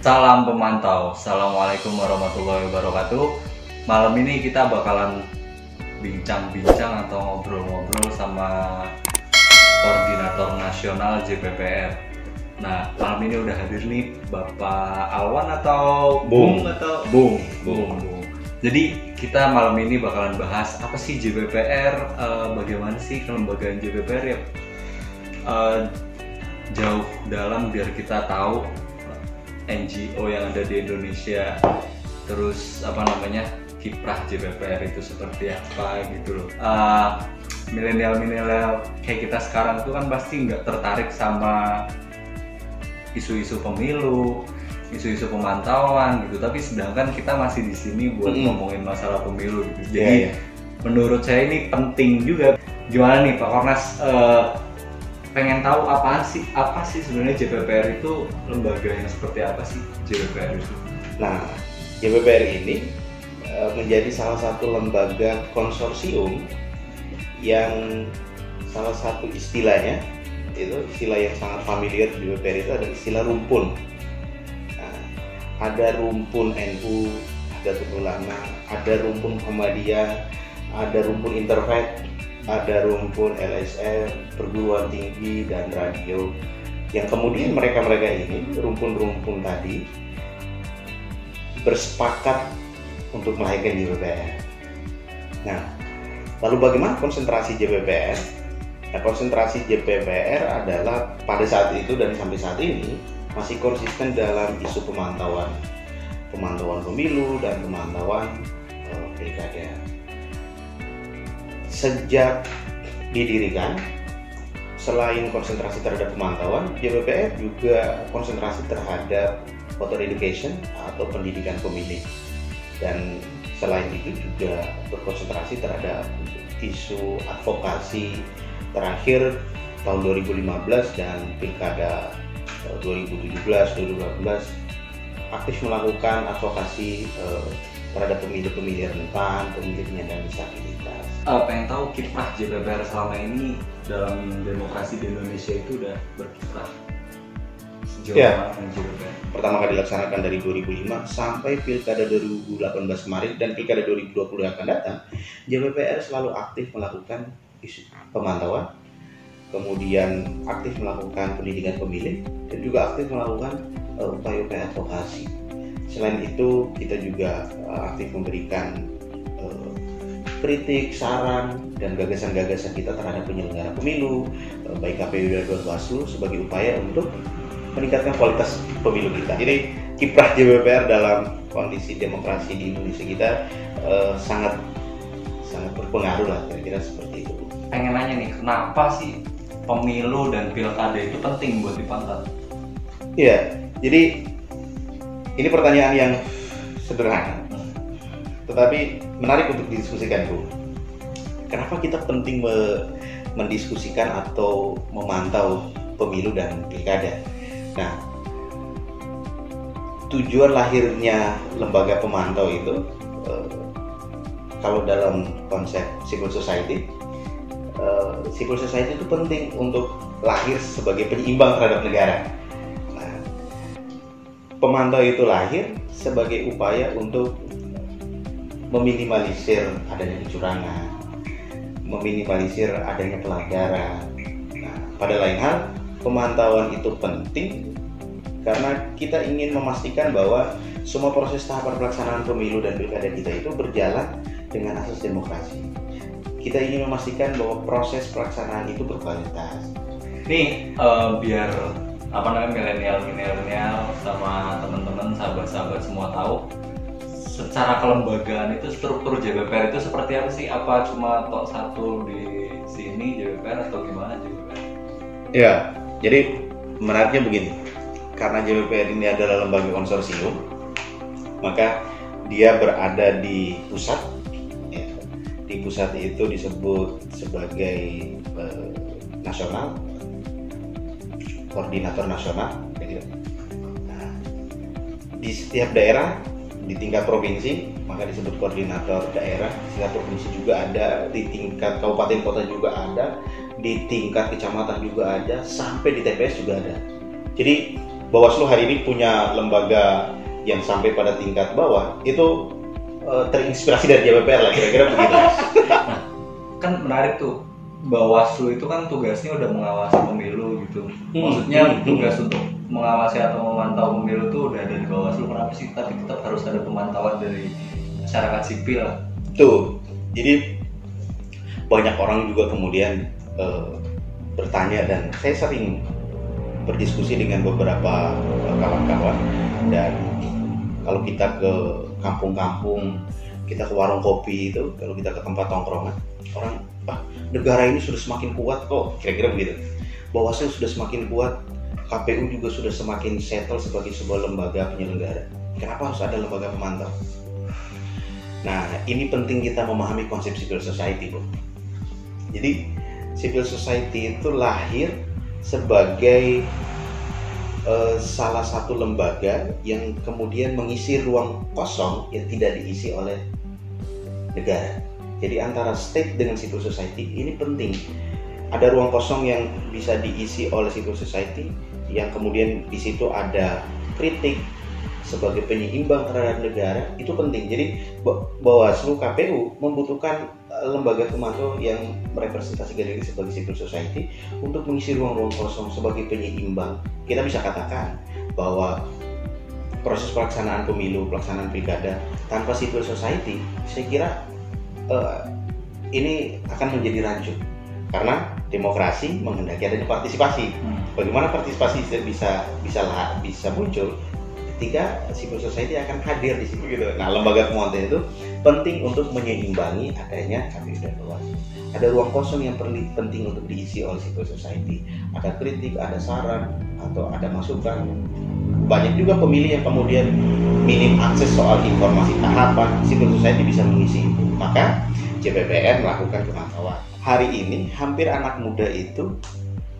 Salam pemantau, Assalamualaikum warahmatullahi wabarakatuh. Malam ini kita bakalan bincang-bincang atau ngobrol-ngobrol sama Koordinator Nasional JPPR. Nah, malam ini udah hadir nih Bapak Alwan atau Bung. Bung. Jadi kita malam ini bakalan bahas apa sih JPPR, bagaimana sih kelembagaan JPPR ya, jauh dalam biar kita tahu NGO yang ada di Indonesia, terus kiprah JPPR itu seperti apa gitu loh. Milenial kayak kita sekarang tuh kan pasti nggak tertarik sama isu-isu pemilu, isu-isu pemantauan gitu, tapi sedangkan kita masih di sini buat ngomongin masalah pemilu gitu. Jadi menurut saya ini penting juga. Gimana nih Pak Kornas, pengen tahu apa sih sebenarnya JPPR itu, lembaga yang seperti apa sih JPPR itu? Nah, JPPR ini menjadi salah satu lembaga konsorsium yang salah satu istilahnya, itu istilah yang sangat familiar di JPPR itu adalah istilah rumpun. Nah, ada rumpun NU, ada rumpun Ulama, ada rumpun Muhammadiyah, ada rumpun Interfaith, ada rumpun LSM, perguruan tinggi dan radio, yang kemudian mereka ini rumpun-rumpun tadi bersepakat untuk melahirkan JPPR. Nah, lalu bagaimana konsentrasi JPPR? Nah, konsentrasi JPPR adalah pada saat itu dan sampai saat ini masih konsisten dalam isu pemantauan pemilu dan pemantauan pilkada. Sejak didirikan, selain konsentrasi terhadap pemantauan, JPPR juga konsentrasi terhadap voter education atau pendidikan pemilih, dan selain itu juga berkonsentrasi terhadap isu advokasi. Terakhir tahun 2015 dan pilkada 2017-2018 aktif melakukan advokasi terhadap pemilih-pemilih rentan, pemilih penyandang disabilitas. Pengen tahu kiprah JPPR selama ini dalam demokrasi di Indonesia itu udah berkiprah sejauh mana JPPR? Pertama kali dilaksanakan dari 2005 sampai pilkada 2018 kemarin dan pilkada 2020 yang akan datang, JPPR selalu aktif melakukan isu pemantauan, kemudian aktif melakukan pendidikan pemilih, dan juga aktif melakukan upaya-upaya advokasi. Selain itu, kita juga aktif memberikan kritik, saran, dan gagasan-gagasan kita terhadap penyelenggara pemilu, baik KPU dan Bawaslu, sebagai upaya untuk meningkatkan kualitas pemilu kita. Jadi kiprah JPPR dalam kondisi demokrasi di Indonesia kita sangat berpengaruh lah, kira-kira seperti itu. Pengen nanya nih, kenapa sih pemilu dan pilkada itu penting buat dipantau? Iya, jadi ini pertanyaan yang sederhana, tetapi menarik untuk didiskusikan, Bu. Kenapa kita penting mendiskusikan atau memantau pemilu dan pilkada? Nah, tujuan lahirnya lembaga pemantau itu, kalau dalam konsep civil society itu penting untuk lahir sebagai penyeimbang terhadap negara. Nah, pemantau itu lahir sebagai upaya untuk meminimalisir adanya kecurangan, meminimalisir adanya pelanggaran. Nah, pada lain hal, pemantauan itu penting karena kita ingin memastikan bahwa semua proses tahapan pelaksanaan pemilu dan pilkada kita itu berjalan dengan asas demokrasi. Kita ingin memastikan bahwa proses pelaksanaan itu berkualitas. Nih, biar milenial sama teman-teman, sahabat-sahabat semua tahu, secara kelembagaan itu struktur JPPR itu seperti apa sih? Apa cuma tok satu di sini JPPR atau gimana JPPR? Ya, jadi menariknya begini. Karena JPPR ini adalah lembaga konsorsium, maka dia berada di pusat. Di pusat itu disebut sebagai nasional, koordinator nasional. Nah, di setiap daerah, di tingkat provinsi maka disebut koordinator daerah. Di tingkat provinsi juga ada, di tingkat kabupaten kota juga ada, di tingkat kecamatan juga ada, sampai di TPS juga ada. Jadi Bawaslu hari ini punya lembaga yang sampai pada tingkat bawah, itu terinspirasi dari JPPR lah, kira-kira begitu. Kan menarik tuh, Bawaslu itu kan tugasnya udah mengawasi pemilu gitu. Maksudnya tugas untuk mengawasi atau memantau pemilu tuh udah dari Bawaslu, kenapa sih tapi tetap harus ada pemantauan dari masyarakat sipil? Tuh, jadi banyak orang juga kemudian bertanya, dan saya sering berdiskusi dengan beberapa kawan-kawan, dan kalau kita ke kampung-kampung, kita ke warung kopi itu, kalau kita ke tempat tongkrongan, orang, negara ini sudah semakin kuat kok, kira-kira begitu. Bawaslu sudah semakin kuat, KPU juga sudah semakin settle sebagai sebuah lembaga penyelenggara. Kenapa harus ada lembaga pemantau? Nah, ini penting kita memahami konsep civil society, Bro. Jadi, civil society itu lahir sebagai salah satu lembaga yang kemudian mengisi ruang kosong yang tidak diisi oleh negara. Jadi antara state dengan civil society ini penting. Ada ruang kosong yang bisa diisi oleh civil society, yang kemudian di situ ada kritik sebagai penyeimbang terhadap negara, itu penting. Jadi Bawaslu, KPU membutuhkan lembaga pemantau yang merepresentasikan diri sebagai civil society untuk mengisi ruang-ruang kosong sebagai penyeimbang. Kita bisa katakan bahwa proses pelaksanaan pemilu, pelaksanaan pilkada tanpa civil society, saya kira ini akan menjadi rancu, karena demokrasi menghendaki adanya partisipasi. Bagaimana partisipasi bisa muncul ketika civil society akan hadir di situ gitu. Nah, lembaga pemantau itu penting untuk menyeimbangi adanya KPU dan Bawaslu. Ada ruang kosong yang penting untuk diisi oleh civil society. Ada kritik, ada saran, atau ada masukan. Banyak juga pemilih yang kemudian minim akses soal informasi tahapan, civil society bisa mengisi itu. Maka JPPR melakukan pemantauan. Hari ini hampir anak muda itu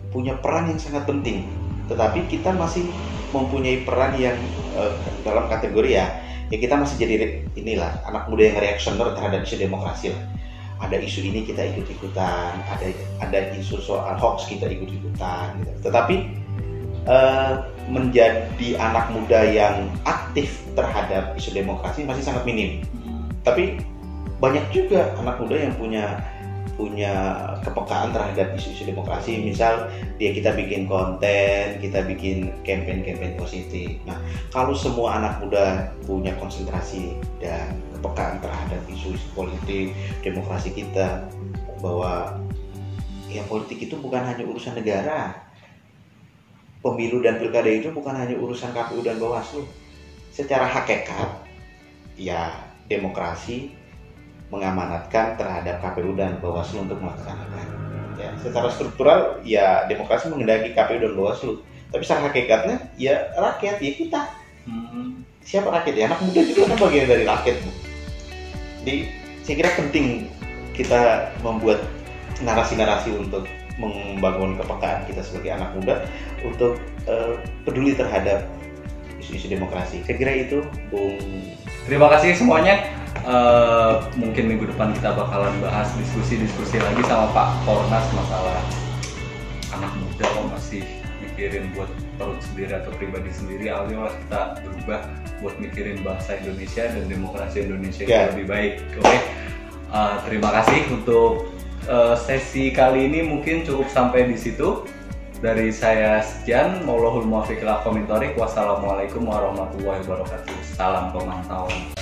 punya peran yang sangat penting, tetapi kita masih mempunyai peran yang dalam kategori ya kita masih jadi inilah anak muda yang reaksioner terhadap isu demokrasi lah. Ada isu ini kita ikut-ikutan, ada isu soal hoax kita ikut-ikutan gitu. Tetapi menjadi anak muda yang aktif terhadap isu demokrasi masih sangat minim. Tapi banyak juga anak muda yang punya kepekaan terhadap isu-isu demokrasi. Misal kita bikin konten, kita bikin campaign positif. Nah, kalau semua anak muda punya konsentrasi dan kepekaan terhadap isu-isu politik, demokrasi kita, bahwa ya politik itu bukan hanya urusan negara, pemilu dan pilkada itu bukan hanya urusan KPU dan Bawaslu. Secara hakikat, ya demokrasi mengamanatkan terhadap KPU dan Bawaslu untuk melaksanakan. Ya, secara struktural, ya demokrasi menghendaki KPU dan Bawaslu. Tapi secara hakikatnya, ya rakyat, ya kita. Siapa rakyat? Ya anak muda juga kan bagian dari rakyat, Bu. Jadi, saya kira penting kita membuat narasi-narasi untuk membangun kepekaan kita sebagai anak muda untuk peduli terhadap isu-isu demokrasi. Saya kira itu, Bung. Terima kasih semuanya. Mungkin minggu depan kita bakalan bahas diskusi lagi sama Pak Kornas masalah anak muda kok masih mikirin buat perut sendiri atau pribadi sendiri. Ayo kita berubah buat mikirin bangsa Indonesia dan demokrasi Indonesia yang lebih baik. Oke. Terima kasih untuk sesi kali ini, mungkin cukup sampai di situ. Dari saya sekian, Maulahul Muwaffiq ila aqwamit thoriq. Wassalamualaikum warahmatullahi wabarakatuh. Salam pemantauan.